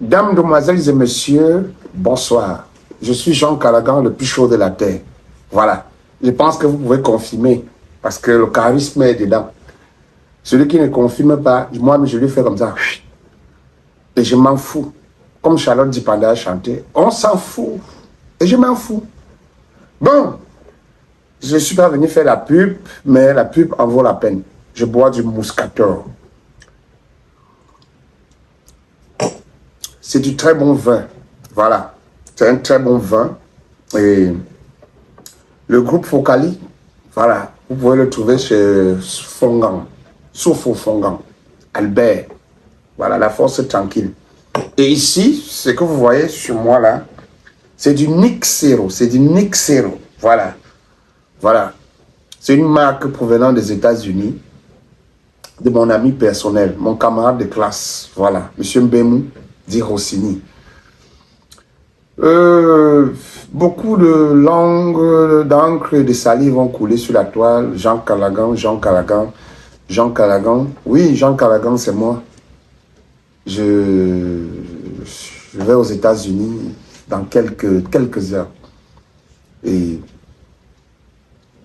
Dames, demoiselles et messieurs, bonsoir. Je suis Jean Callaghan, le plus chaud de la terre. Voilà. Je pense que vous pouvez confirmer, parce que le charisme est dedans. Celui qui ne confirme pas, moi, je lui fais comme ça. Et je m'en fous. Comme Charlotte Dipanda a chanté, on s'en fout. Et je m'en fous. Bon, je ne suis pas venu faire la pub, mais la pub en vaut la peine. Je bois du Moscator. C'est du très bon vin. Voilà. C'est un très bon vin. Et le groupe Focali, voilà. Vous pouvez le trouver chez Fongan. Soufou Fongan. Albert. Voilà, la force est tranquille. Et ici, ce que vous voyez sur moi là, c'est du Nixero. C'est du Nixero. Voilà. Voilà. C'est une marque provenant des États-Unis, de mon ami personnel, mon camarade de classe. Voilà. Monsieur Mbemou dit Rossini. Beaucoup de langues, d'encre et de salive vont couler sur la toile. Jean Callaghan, Jean Callaghan, Jean Callaghan. Oui, Jean Callaghan, c'est moi. Je vais aux États-Unis dans quelques heures. Et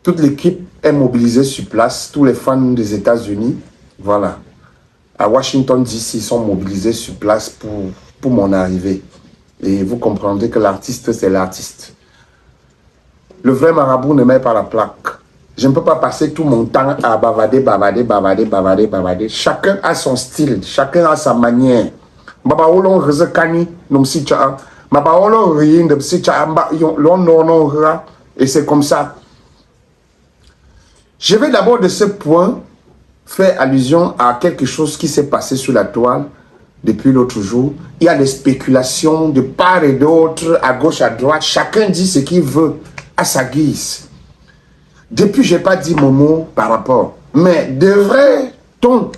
toute l'équipe est mobilisée sur place. Tous les fans des États-Unis, voilà. À Washington DC, sont mobilisés sur place pour mon arrivée. Et vous comprendrez que l'artiste, c'est l'artiste. Le vrai marabout ne met pas la plaque. Je ne peux pas passer tout mon temps à bavader. Chacun a son style, chacun a sa manière. Et c'est comme ça. Je vais d'abord de ce point faire allusion à quelque chose qui s'est passé sur la toile depuis l'autre jour. Il y a des spéculations de part et d'autre, à gauche, à droite. Chacun dit ce qu'il veut à sa guise. Depuis, je n'ai pas dit mon mot par rapport. Mais devrait-on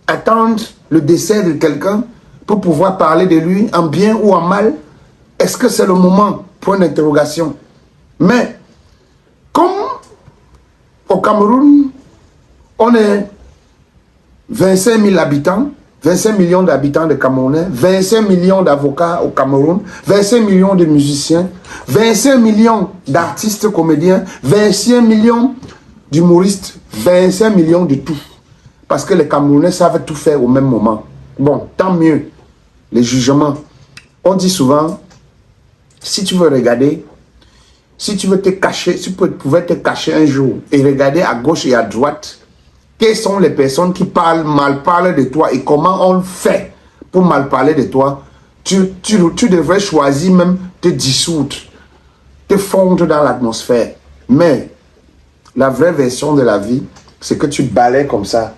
attendre le décès de quelqu'un pour pouvoir parler de lui en bien ou en mal? Est-ce que c'est le moment? Point d'interrogation. Mais, comme au Cameroun, on est 25 000 habitants, 25 millions d'habitants de Camerounais, 25 millions d'avocats au Cameroun, 25 millions de musiciens, 25 millions d'artistes comédiens, 25 millions d'humoristes, 25 millions de tout. Parce que les Camerounais savent tout faire au même moment. Bon, tant mieux. Les jugements. On dit souvent, si tu veux regarder, si tu veux te cacher, si tu pouvais te cacher un jour et regarder à gauche et à droite, quelles sont les personnes qui mal parlent de toi et comment on fait pour mal parler de toi, tu devrais choisir même te dissoudre, te fondre dans l'atmosphère. Mais la vraie version de la vie, c'est que tu balais comme ça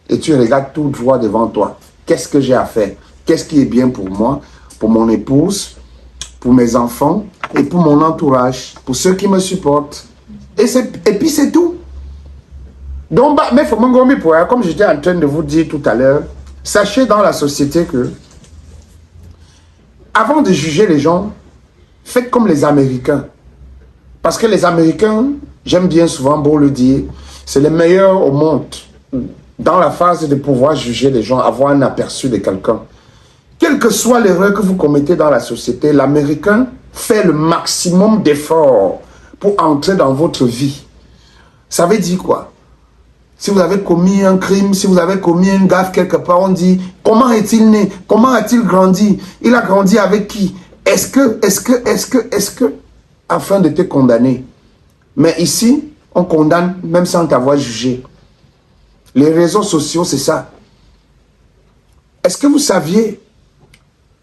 et tu regardes tout droit devant toi. Qu'est-ce que j'ai à faire? Qu'est-ce qui est bien pour moi, pour mon épouse, pour mes enfants et pour mon entourage, pour ceux qui me supportent. Et puis c'est tout. Donc, mais comme j'étais en train de vous dire tout à l'heure, sachez dans la société que, avant de juger les gens, faites comme les Américains. Parce que les Américains, j'aime bien souvent beau le dire, c'est les meilleurs au monde dans la phase de pouvoir juger les gens, avoir un aperçu de quelqu'un. Quelle que soit l'erreur que vous commettez dans la société, l'Américain fait le maximum d'efforts pour entrer dans votre vie. Ça veut dire quoi? Si vous avez commis un crime, si vous avez commis un gaffe quelque part, on dit, comment est-il né? Comment a-t-il grandi? Il a grandi avec qui? Est-ce que, afin de te condamner. Mais ici, on condamne même sans t'avoir jugé. Les réseaux sociaux, c'est ça. Est-ce que vous saviez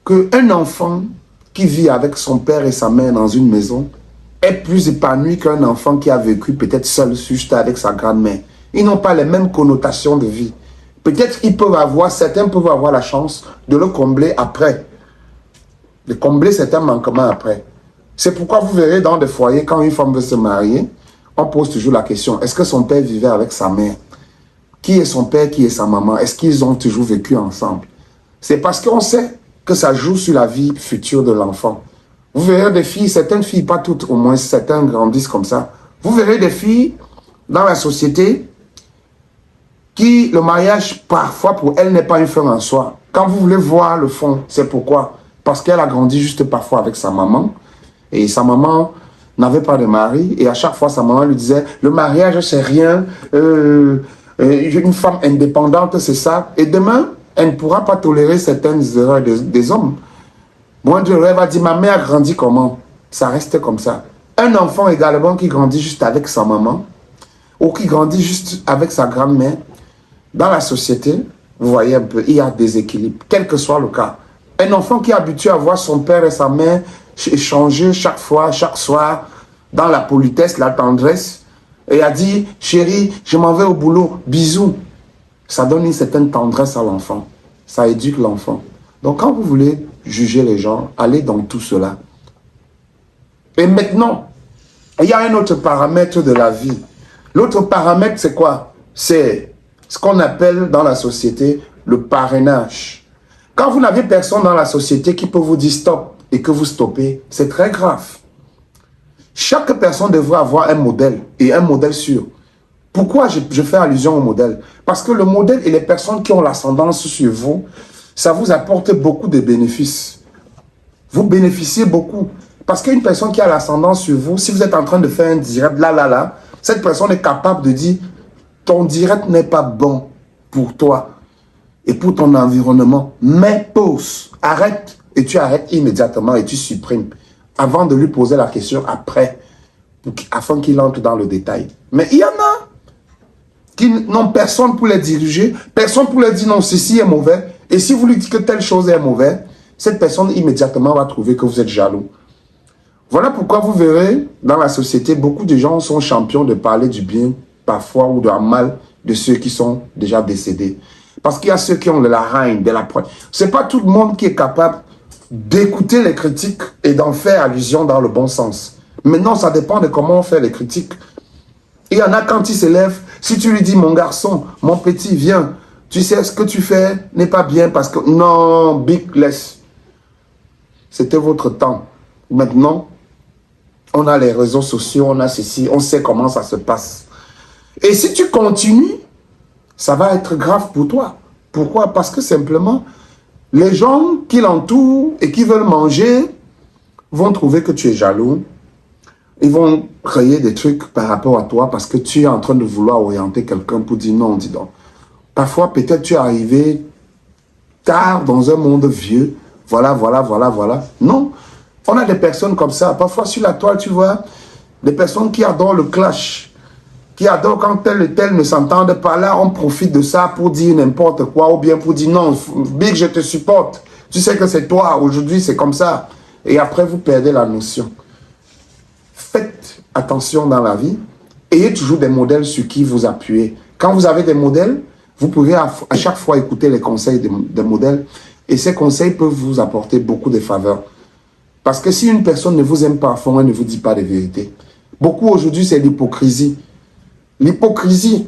qu'un enfant qui vit avec son père et sa mère dans une maison est plus épanoui qu'un enfant qui a vécu peut-être seul, juste avec sa grand-mère? Ils n'ont pas les mêmes connotations de vie. Peut-être certains peuvent avoir la chance de le combler après. De combler certains manquements après. C'est pourquoi vous verrez dans des foyers, quand une femme veut se marier, on pose toujours la question, est-ce que son père vivait avec sa mère? Qui est son père, qui est sa maman? Est-ce qu'ils ont toujours vécu ensemble? C'est parce qu'on sait que ça joue sur la vie future de l'enfant. Vous verrez des filles, certaines filles, pas toutes au moins, certains grandissent comme ça. Vous verrez des filles dans la société qui, le mariage, parfois, pour elle, n'est pas une fin en soi. Quand vous voulez voir le fond, c'est pourquoi. Parce qu'elle a grandi juste parfois avec sa maman. Et sa maman n'avait pas de mari. Et à chaque fois, sa maman lui disait, le mariage, c'est rien. Une femme indépendante, c'est ça. Et demain, elle ne pourra pas tolérer certaines erreurs des hommes. Moi, je rêve, a dit, ma mère grandit comment? Ça reste comme ça. Un enfant également qui grandit juste avec sa maman, ou qui grandit juste avec sa grand-mère, dans la société, vous voyez un peu, il y a des équilibres, quel que soit le cas. Un enfant qui est habitué à voir son père et sa mère échanger chaque fois, chaque soir, dans la politesse, la tendresse, et a dit, chérie, je m'en vais au boulot, bisous. Ça donne une certaine tendresse à l'enfant. Ça éduque l'enfant. Donc quand vous voulez juger les gens, allez dans tout cela. Et maintenant, il y a un autre paramètre de la vie. L'autre paramètre, c'est quoi? C'est ce qu'on appelle dans la société le parrainage. Quand vous n'avez personne dans la société qui peut vous dire stop et que vous stoppez, c'est très grave. Chaque personne devrait avoir un modèle et un modèle sûr. Pourquoi je fais allusion au modèle? Parce que le modèle et les personnes qui ont l'ascendance sur vous, ça vous apporte beaucoup de bénéfices. Vous bénéficiez beaucoup. Parce qu'une personne qui a l'ascendance sur vous, si vous êtes en train de faire un direct, là, cette personne est capable de dire, ton direct n'est pas bon pour toi et pour ton environnement. Mais pause, arrête, et tu arrêtes immédiatement et tu supprimes avant de lui poser la question après, afin qu'il entre dans le détail. Mais il y en a qui n'ont personne pour les diriger, personne pour leur dire non, ceci est mauvais. Et si vous lui dites que telle chose est mauvaise, cette personne immédiatement va trouver que vous êtes jaloux. Voilà pourquoi vous verrez dans la société, beaucoup de gens sont champions de parler du bien, parfois, ou de mal de ceux qui sont déjà décédés. Parce qu'il y a ceux qui ont de la haine, de la preuve. Ce n'est pas tout le monde qui est capable d'écouter les critiques et d'en faire allusion dans le bon sens. Maintenant, ça dépend de comment on fait les critiques. Il y en a quand ils se lèvent, si tu lui dis, mon garçon, mon petit, viens, tu sais ce que tu fais n'est pas bien parce que, non, big, laisse. C'était votre temps. Maintenant, on a les réseaux sociaux, on a ceci, on sait comment ça se passe. Et si tu continues, ça va être grave pour toi. Pourquoi? Parce que simplement, les gens qui l'entourent et qui veulent manger vont trouver que tu es jaloux. Ils vont créer des trucs par rapport à toi parce que tu es en train de vouloir orienter quelqu'un pour dire non, dis donc. Parfois, peut-être tu es arrivé tard dans un monde vieux. Voilà. Non. On a des personnes comme ça. Parfois, sur la toile, tu vois, des personnes qui adorent le clash, qui adorent quand tel et tel ne s'entendent pas. Là, on profite de ça pour dire n'importe quoi ou bien pour dire non, Big, je te supporte. Tu sais que c'est toi, aujourd'hui, c'est comme ça. Et après, vous perdez la notion. Faites attention dans la vie. Ayez toujours des modèles sur qui vous appuyez. Quand vous avez des modèles, vous pourrez à chaque fois écouter les conseils des modèles. Et ces conseils peuvent vous apporter beaucoup de faveurs. Parce que si une personne ne vous aime pas à fond, elle ne vous dit pas de vérité. Beaucoup aujourd'hui, c'est l'hypocrisie. L'hypocrisie.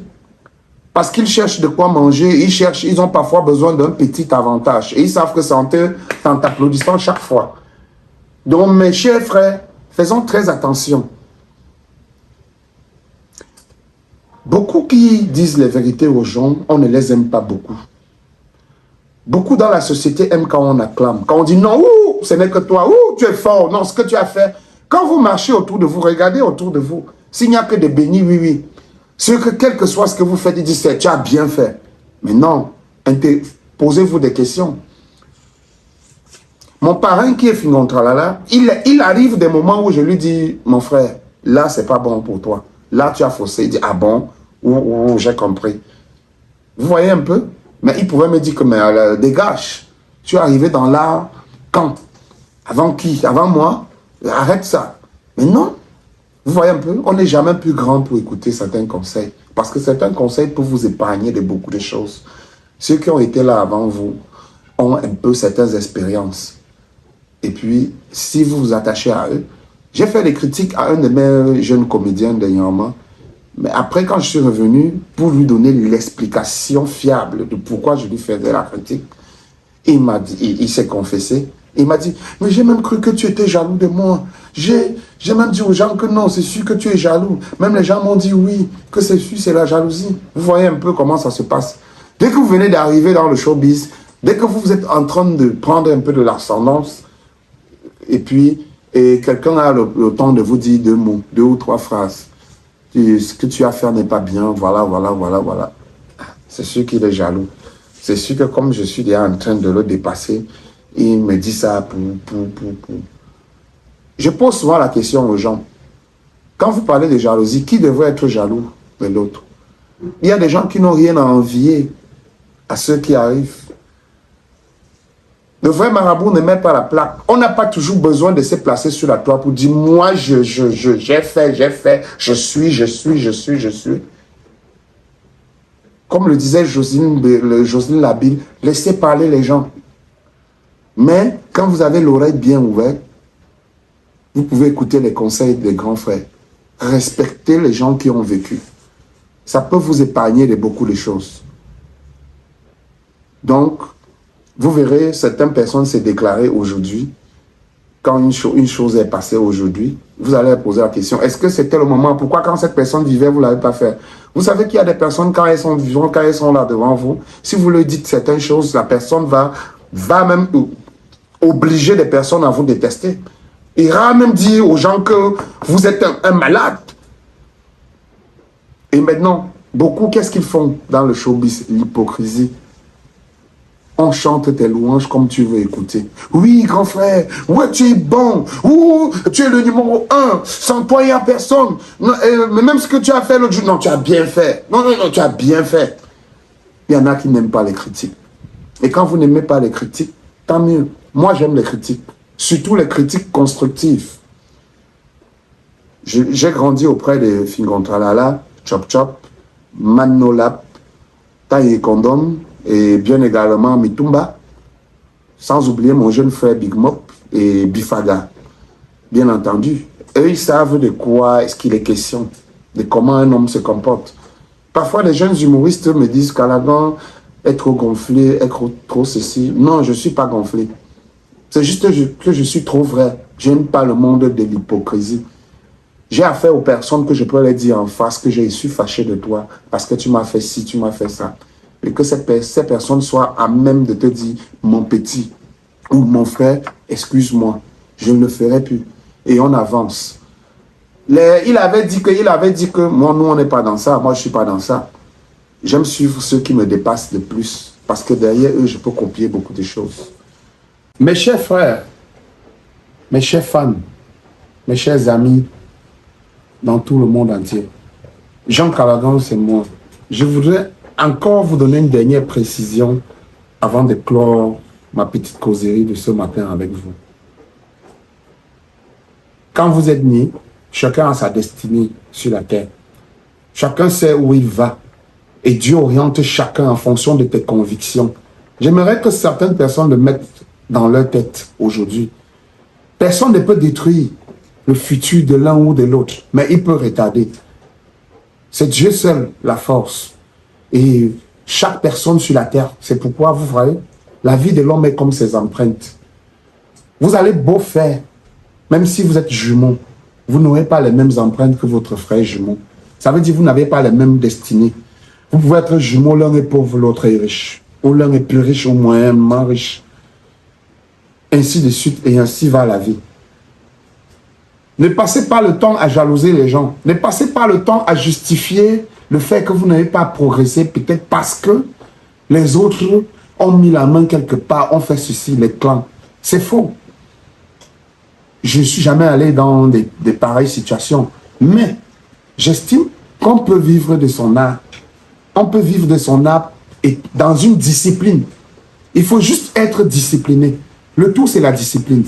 Parce qu'ils cherchent de quoi manger, ils ont parfois besoin d'un petit avantage. Et ils savent que c'est en t'applaudissant chaque fois. Donc, mes chers frères, faisons très attention. Beaucoup qui disent les vérités aux gens, on ne les aime pas beaucoup. Beaucoup dans la société aiment quand on acclame. Quand on dit non, ouh, ce n'est que toi, ouh, tu es fort, non, ce que tu as fait. Quand vous marchez autour de vous, regardez autour de vous. S'il n'y a que des bénis, oui. Quel que soit ce que vous faites, ils disent, tu as bien fait. Mais non, posez-vous des questions. Mon parrain qui est Fingontralala, il arrive des moments où je lui dis, mon frère, là, c'est pas bon pour toi. Là, tu as faussé. Il dit, ah bon, ou j'ai compris. Vous voyez un peu? Mais il pouvait me dire que, mais dégage, tu es arrivé dans l'art quand? Avant qui? Avant moi? Arrête ça. Mais non, vous voyez un peu, on n'est jamais plus grand pour écouter certains conseils. Parce que certains conseils peuvent vous épargner de beaucoup de choses. Ceux qui ont été là avant vous ont un peu certaines expériences. Et puis, si vous vous attachez à eux, j'ai fait des critiques à un de mes jeunes comédiens dernièrement. Mais après, quand je suis revenu pour lui donner l'explication fiable de pourquoi je lui faisais la critique, il m'a dit, il s'est confessé. Il m'a dit, mais j'ai même cru que tu étais jaloux de moi. J'ai même dit aux gens que non, c'est sûr que tu es jaloux. Même les gens m'ont dit oui, que c'est sûr, c'est la jalousie. Vous voyez un peu comment ça se passe. Dès que vous venez d'arriver dans le showbiz, Dès que vous êtes en train de prendre un peu de l'ascendance, et quelqu'un a le temps de vous dire 2 mots, 2 ou 3 phrases. Ce que tu as fait n'est pas bien, voilà. C'est sûr qu'il est jaloux. C'est sûr que comme je suis déjà en train de le dépasser, il me dit ça pour. Je pose souvent la question aux gens. Quand vous parlez de jalousie, qui devrait être jaloux de l'autre? Il y a des gens qui n'ont rien à envier à ceux qui arrivent. Le vrai marabout ne met pas la plaque. On n'a pas toujours besoin de se placer sur la toile pour dire « Moi, j'ai fait, je suis. » Comme le disait Jocelyne Labille, laissez parler les gens. Mais quand vous avez l'oreille bien ouverte, vous pouvez écouter les conseils des grands frères. Respectez les gens qui ont vécu. Ça peut vous épargner de beaucoup de choses. Donc, vous verrez certaines personnes se déclarer aujourd'hui. Quand une chose est passée aujourd'hui, vous allez poser la question, est-ce que c'était le moment? Pourquoi quand cette personne vivait, vous ne l'avez pas fait? Vous savez qu'il y a des personnes, quand elles sont vivantes, quand elles sont là devant vous, si vous leur dites certaines choses, la personne va même obliger des personnes à vous détester. Il ira même dire aux gens que vous êtes un malade. Et maintenant, beaucoup, qu'est-ce qu'ils font dans le showbiz? L'hypocrisie. On chante tes louanges comme tu veux écouter. Oui, grand frère, ouais, tu es bon. Ouh, tu es le numéro 1. Sans toi, il n'y a personne. Non, mais même ce que tu as fait l'autre jour, non, tu as bien fait. Non, tu as bien fait. Il y en a qui n'aiment pas les critiques. Et quand vous n'aimez pas les critiques, tant mieux. Moi, j'aime les critiques. Surtout les critiques constructives. J'ai grandi auprès de Fingontralala, Chop Chop, Manolap, Taïe Kondom, et bien également Mitumba, sans oublier mon jeune frère Big Mop et Bifaga. Bien entendu, eux, ils savent de quoi est-ce qu'il est question, de comment un homme se comporte. Parfois, les jeunes humoristes me disent qu'Alagan est trop gonflé, est trop ceci. Non, je ne suis pas gonflé. C'est juste que je suis trop vrai. Je n'aime pas le monde de l'hypocrisie. J'ai affaire aux personnes que je peux leur dire en face que je suis fâché de toi parce que tu m'as fait ci, tu m'as fait ça. Et que ces personnes soient à même de te dire « mon petit » ou « mon frère, excuse-moi, je ne le ferai plus ». Et on avance. Il avait dit que moi, nous, on n'est pas dans ça. Moi, je ne suis pas dans ça. J'aime suivre ceux qui me dépassent de plus. Parce que derrière eux, je peux copier beaucoup de choses. Mes chers frères, mes chers fans, mes chers amis, dans tout le monde entier, Jean Calagan, c'est moi. Je voudrais encore vous donner une dernière précision avant de clore ma petite causerie de ce matin avec vous. Quand vous êtes né, chacun a sa destinée sur la terre. Chacun sait où il va. Et Dieu oriente chacun en fonction de tes convictions. J'aimerais que certaines personnes le mettent dans leur tête aujourd'hui. Personne ne peut détruire le futur de l'un ou de l'autre, mais il peut retarder. C'est Dieu seul la force. Et chaque personne sur la terre, c'est pourquoi vous voyez, la vie de l'homme est comme ses empreintes. Vous allez beau faire, même si vous êtes jumeaux, vous n'aurez pas les mêmes empreintes que votre frère jumeau. Ça veut dire que vous n'avez pas les mêmes destinées. Vous pouvez être jumeaux, l'un est pauvre, l'autre est riche. Ou l'un est plus riche ou moins riche. Ainsi de suite, et ainsi va la vie. Ne passez pas le temps à jalouser les gens. Ne passez pas le temps à justifier le fait que vous n'avez pas progressé, peut-être parce que les autres ont mis la main quelque part, ont fait ceci, les clans. C'est faux. Je ne suis jamais allé dans des pareilles situations. Mais j'estime qu'on peut vivre de son art. On peut vivre de son art et dans une discipline. Il faut juste être discipliné. Le tout, c'est la discipline.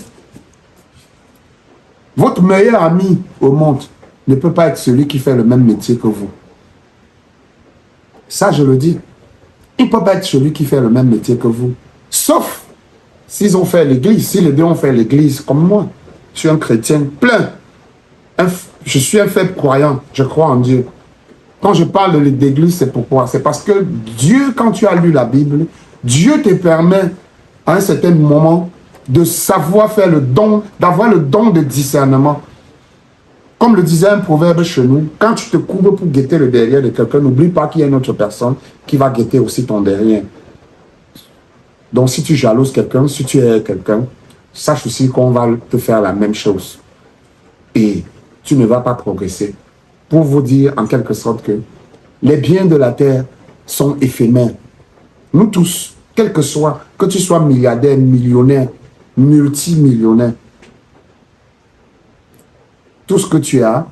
Votre meilleur ami au monde ne peut pas être celui qui fait le même métier que vous. Ça, je le dis. Il ne peut pas être celui qui fait le même métier que vous. Sauf s'ils ont fait l'église. Si les deux ont fait l'église, comme moi. Je suis un chrétien plein. Je suis un faible croyant. Je crois en Dieu. Quand je parle d'église, c'est pourquoi? C'est parce que Dieu, quand tu as lu la Bible, Dieu te permet à un certain moment de savoir faire le don, d'avoir le don de discernement. Comme le disait un proverbe chez nous, quand tu te courbes pour guetter le derrière de quelqu'un, n'oublie pas qu'il y a une autre personne qui va guetter aussi ton derrière. Donc, si tu jalouses quelqu'un, si tu es quelqu'un, sache aussi qu'on va te faire la même chose. Et tu ne vas pas progresser. Pour vous dire en quelque sorte que les biens de la terre sont éphémères. Nous tous, quel que soit, que tu sois milliardaire, millionnaire, multimillionnaire, tout ce que tu as,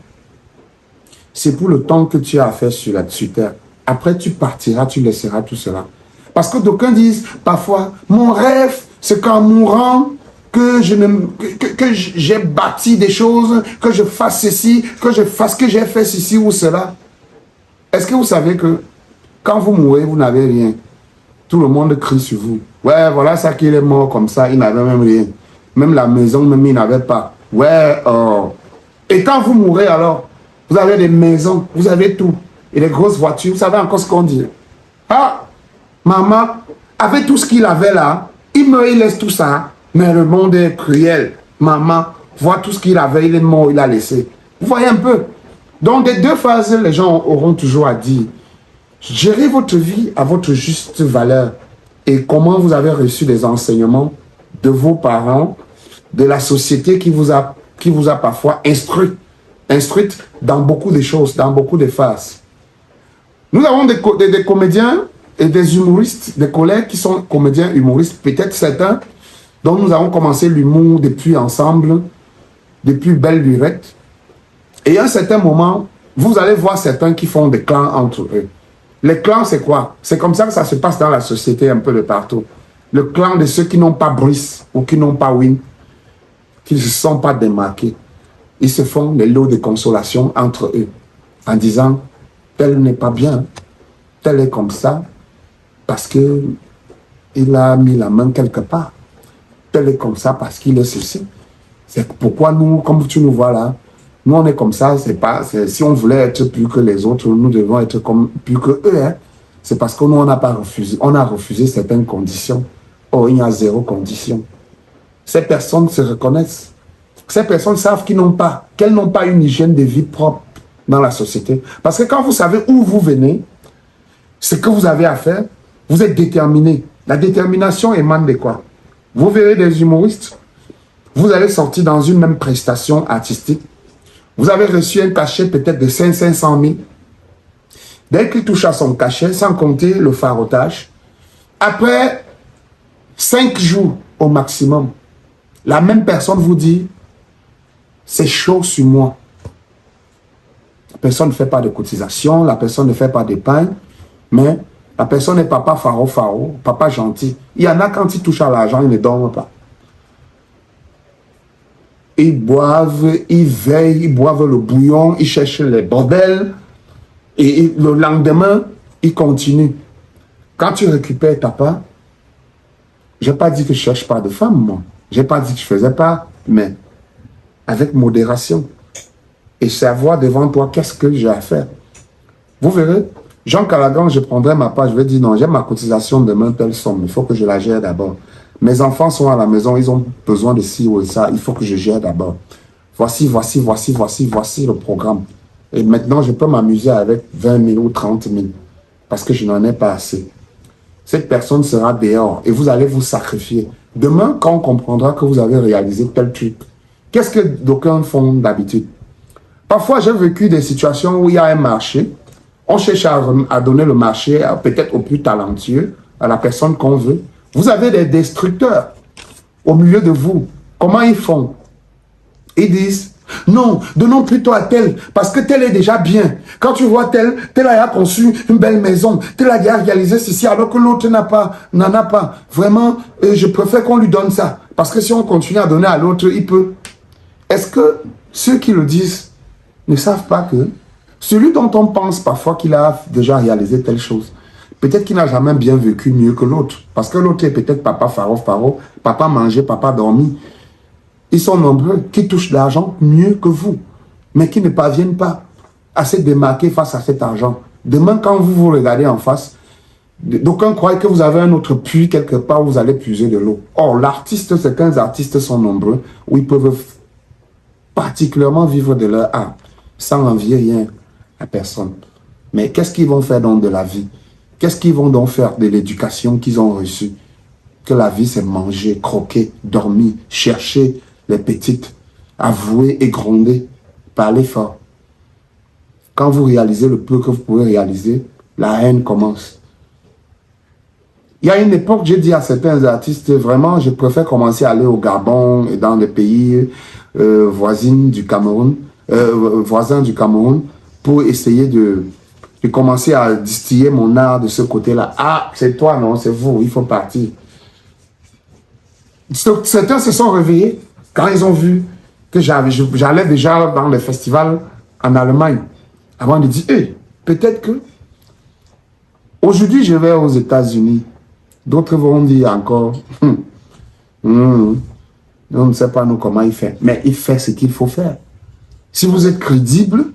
c'est pour le temps que tu as à faire sur la terre. Après, tu partiras, tu laisseras tout cela. Parce que d'aucuns disent parfois, mon rêve, c'est qu'en mourant, que j'ai bâti des choses, que je fasse ceci, que je fasse que j'ai fait ceci ou cela. Est-ce que vous savez que quand vous mourrez, vous n'avez rien? Tout le monde crie sur vous. Ouais, voilà ça qu'il est mort comme ça, il n'avait même rien. Même la maison, même il n'avait pas. Ouais, et quand vous mourrez alors, vous avez des maisons, vous avez tout. Et des grosses voitures, vous savez encore ce qu'on dit. Ah, maman, avec tout ce qu'il avait là, il meurt, il laisse tout ça. Mais le monde est cruel. Maman, vois tout ce qu'il avait, il est mort, il a laissé. Vous voyez un peu. Donc, des deux phases, les gens auront toujours à dire. Gérez votre vie à votre juste valeur. Et comment vous avez reçu des enseignements de vos parents, de la société qui vous a parfois instruite dans beaucoup de choses, dans beaucoup de phases. Nous avons des comédiens et des humoristes, des collègues qui sont comédiens, humoristes, peut-être certains, dont nous avons commencé l'humour depuis ensemble, depuis belle lurette. Et à un certain moment, vous allez voir certains qui font des clans entre eux. Les clans, c'est quoi? C'est comme ça que ça se passe dans la société un peu de partout. Le clan de ceux qui n'ont pas Brice ou qui n'ont pas Win, qui ne se sont pas démarqués. Ils se font des lots de consolation entre eux en disant tel n'est pas bien, tel est comme ça parce qu'il a mis la main quelque part. Tel est comme ça parce qu'il est ceci. C'est pourquoi nous, comme tu nous vois là, nous on est comme ça, si on voulait être plus que les autres, nous devons être plus que eux. Hein. C'est parce que nous on n'a pas refusé, on a refusé certaines conditions. Oh, il y a zéro condition. Ces personnes se reconnaissent. Ces personnes savent qu'elles n'ont pas une hygiène de vie propre dans la société. Parce que quand vous savez où vous venez, ce que vous avez à faire, vous êtes déterminé. La détermination émane de quoi? Vous verrez des humoristes, vous allez sortir dans une même prestation artistique, vous avez reçu un cachet peut-être de 500 000. Dès qu'il touche à son cachet, sans compter le farotage, après 5 jours au maximum, la même personne vous dit, c'est chaud sur moi. La personne ne fait pas de cotisation, la personne ne fait pas d'épargne, mais la personne est papa faro, papa gentil. Il y en a quand ils touchent à l'argent, ils ne dorment pas. Ils boivent, ils veillent, ils boivent le bouillon, ils cherchent les bordels. Et le lendemain, ils continuent. Quand tu récupères ta part, je n'ai pas dit que je ne cherche pas de femme, moi. Je n'ai pas dit que je ne faisais pas, mais avec modération. Et savoir devant toi qu'est-ce que j'ai à faire. Vous verrez, Jean Calagan, je prendrai ma part, je vais dire non, j'ai ma cotisation demain, telle somme, il faut que je la gère d'abord. Mes enfants sont à la maison, ils ont besoin de ci ou de ça, il faut que je gère d'abord. Voici le programme. Et maintenant, je peux m'amuser avec 20 000 ou 30 000 parce que je n'en ai pas assez. Cette personne sera dehors et vous allez vous sacrifier. Demain, quand on comprendra que vous avez réalisé tel truc, qu'est-ce que d'aucuns font d'habitude? Parfois, j'ai vécu des situations où il y a un marché. On cherche à donner le marché peut-être au plus talentueux, à la personne qu'on veut. Vous avez des destructeurs au milieu de vous. Comment ils font? Ils disent, non, donnons plutôt à tel, parce que tel est déjà bien. Quand tu vois tel a conçu une belle maison, tel a déjà réalisé ceci, alors que l'autre n'en a pas. Vraiment, je préfère qu'on lui donne ça. Parce que si on continue à donner à l'autre, il peut. Est-ce que ceux qui le disent ne savent pas que celui dont on pense parfois qu'il a déjà réalisé telle chose, peut-être qu'il n'a jamais bien vécu mieux que l'autre. Parce que l'autre est peut-être papa faro, papa manger, papa dormir. Ils sont nombreux qui touchent l'argent mieux que vous, mais qui ne parviennent pas à se démarquer face à cet argent. Demain, quand vous vous regardez en face, d'aucuns croient que vous avez un autre puits quelque part où vous allez puiser de l'eau. Or, l'artiste, certains artistes sont nombreux, où ils peuvent particulièrement vivre de leur art, sans envier rien à personne. Mais qu'est-ce qu'ils vont faire donc de la vie? Qu'est-ce qu'ils vont donc faire de l'éducation qu'ils ont reçue? que la vie c'est manger, croquer, dormir, chercher les petites, avouer et gronder, parler fort. Quand vous réalisez le peu que vous pouvez réaliser, la haine commence. Il y a une époque, j'ai dit à certains artistes, vraiment, je préfère commencer à aller au Gabon et dans des pays voisins du Cameroun, pour essayer de commencer à distiller mon art de ce côté-là. Ah, c'est toi, non, c'est vous, il faut partir. Certains se sont réveillés quand ils ont vu que j'allais déjà dans les festivals en Allemagne. Avant de dire, hey, peut-être que aujourd'hui je vais aux États-Unis. D'autres vont dire encore, on ne sait pas nous comment il fait. Mais il fait ce qu'il faut faire. Si vous êtes crédible,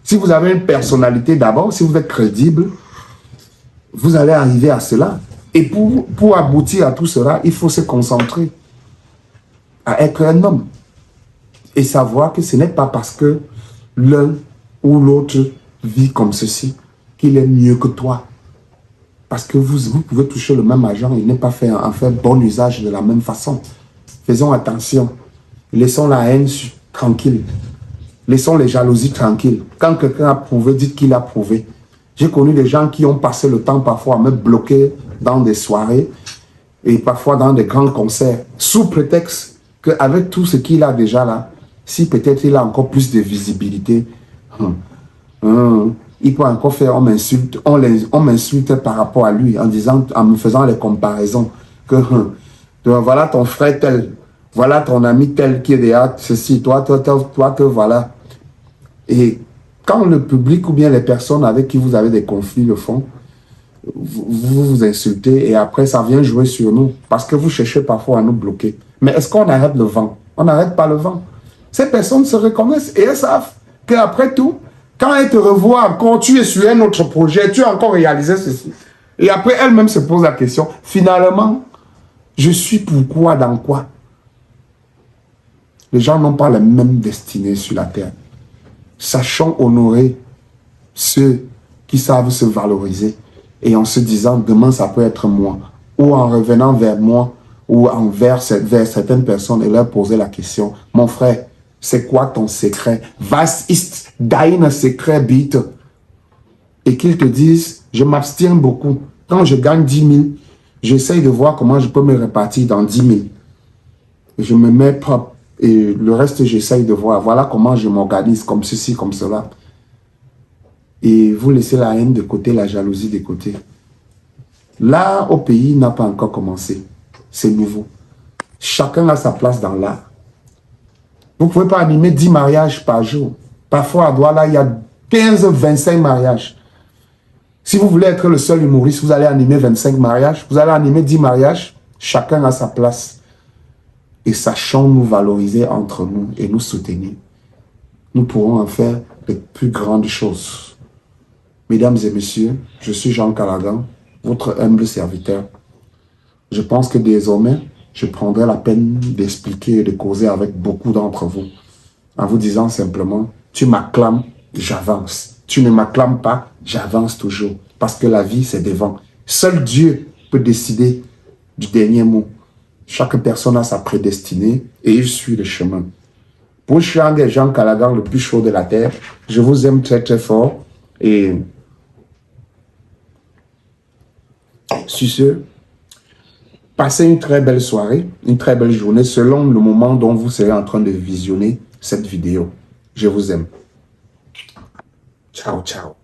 si vous avez une personnalité d'abord, si vous êtes crédible, vous allez arriver à cela. Et pour aboutir à tout cela, il faut se concentrer à être un homme. Et savoir que ce n'est pas parce que l'un ou l'autre vit comme ceci qu'il est mieux que toi. Parce que vous pouvez toucher le même argent et ne pas en faire bon usage de la même façon. Faisons attention. Laissons la haine tranquille. Laissons les jalousies tranquilles. Quand quelqu'un a prouvé, dites qu'il a prouvé. J'ai connu des gens qui ont passé le temps parfois à me bloquer dans des soirées et parfois dans des grands concerts, sous prétexte qu'avec tout ce qu'il a déjà là, si peut-être il a encore plus de visibilité, il peut encore faire, on m'insulte par rapport à lui en disant, en me faisant les comparaisons que voilà ton frère tel, voilà ton ami tel qui est derrière ceci, toi, voilà. Et quand le public ou bien les personnes avec qui vous avez des conflits le font, vous insultez et après ça vient jouer sur nous parce que vous cherchez parfois à nous bloquer. Mais est-ce qu'on arrête le vent? On n'arrête pas le vent. Ces personnes se reconnaissent et elles savent qu'après tout, quand elles te revoient encore, tu es sur un autre projet, tu as encore réalisé ceci. Et après, elles-mêmes se posent la question, finalement, je suis pourquoi, dans quoi? Les gens n'ont pas la même destinée sur la terre. Sachons honorer ceux qui savent se valoriser et en se disant, demain, ça peut être moi. Ou en revenant vers moi, ou vers certaines personnes et leur poser la question, mon frère, c'est quoi ton secret? Was ist dein secret, bitte? Et qu'ils te disent, je m'abstiens beaucoup. Quand je gagne 10 000, j'essaye de voir comment je peux me répartir dans 10 000. Je me mets propre. Et le reste, j'essaye de voir. Voilà comment je m'organise, comme ceci, comme cela. Et vous laissez la haine de côté, la jalousie de côté. Là, au pays, n'a pas encore commencé. C'est nouveau. Chacun a sa place dans l'art. Vous ne pouvez pas animer 10 mariages par jour. Parfois, à Douala, il y a 15-25 mariages. Si vous voulez être le seul humoriste, vous allez animer 25 mariages. Vous allez animer 10 mariages. Chacun a sa place. Et sachons nous valoriser entre nous et nous soutenir. Nous pourrons en faire de plus grandes choses. Mesdames et messieurs, je suis Jean Callaghan, votre humble serviteur. Je pense que désormais, je prendrai la peine d'expliquer et de causer avec beaucoup d'entre vous, en vous disant simplement, tu m'acclames, j'avance. Tu ne m'acclames pas, j'avance toujours. Parce que la vie, c'est devant. Seul Dieu peut décider du dernier mot. Chaque personne a sa prédestinée et il suit le chemin. Pour Chiang et Jean Callaghan, le plus chaud de la terre, je vous aime très très fort. Et sur ce, passez une très belle soirée, une très belle journée, selon le moment dont vous serez en train de visionner cette vidéo. Je vous aime. Ciao, ciao.